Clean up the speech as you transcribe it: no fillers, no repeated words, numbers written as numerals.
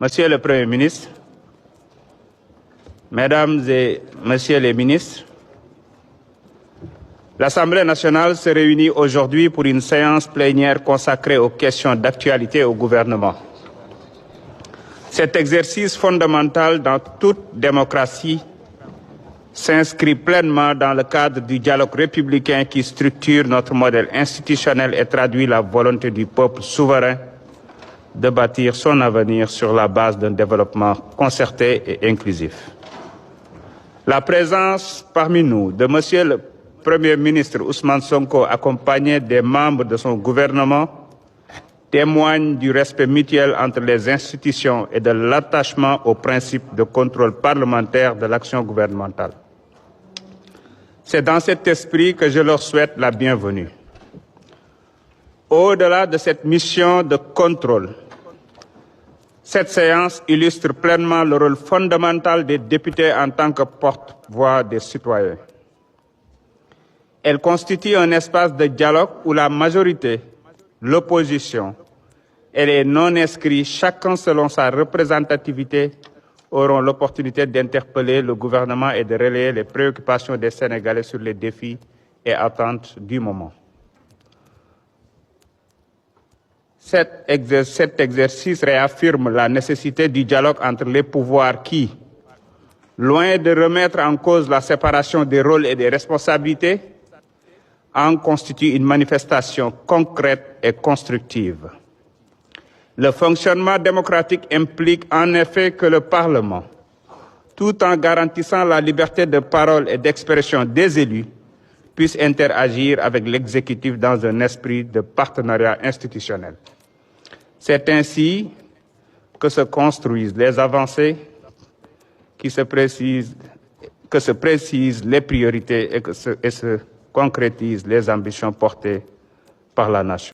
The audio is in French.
Monsieur le Premier ministre, Mesdames et Messieurs les ministres, l'Assemblée nationale se réunit aujourd'hui pour une séance plénière consacrée aux questions d'actualité au gouvernement. Cet exercice fondamental dans toute démocratie s'inscrit pleinement dans le cadre du dialogue républicain qui structure notre modèle institutionnel et traduit la volonté du peuple souverain de bâtir son avenir sur la base d'un développement concerté et inclusif. La présence parmi nous de Monsieur le Premier ministre Ousmane Sonko, accompagné des membres de son gouvernement, témoigne du respect mutuel entre les institutions et de l'attachement au principe de contrôle parlementaire de l'action gouvernementale. C'est dans cet esprit que je leur souhaite la bienvenue. Au-delà de cette mission de contrôle, cette séance illustre pleinement le rôle fondamental des députés en tant que porte-voix des citoyens. Elle constitue un espace de dialogue où la majorité, l'opposition et les non-inscrits, chacun selon sa représentativité, auront l'opportunité d'interpeller le gouvernement et de relayer les préoccupations des Sénégalais sur les défis et attentes du moment. Cet exercice réaffirme la nécessité du dialogue entre les pouvoirs qui, loin de remettre en cause la séparation des rôles et des responsabilités, en constitue une manifestation concrète et constructive. Le fonctionnement démocratique implique en effet que le Parlement, tout en garantissant la liberté de parole et d'expression des élus, puisse interagir avec l'exécutif dans un esprit de partenariat institutionnel. C'est ainsi que se construisent les avancées, que se précisent les priorités et se concrétisent les ambitions portées par la nation.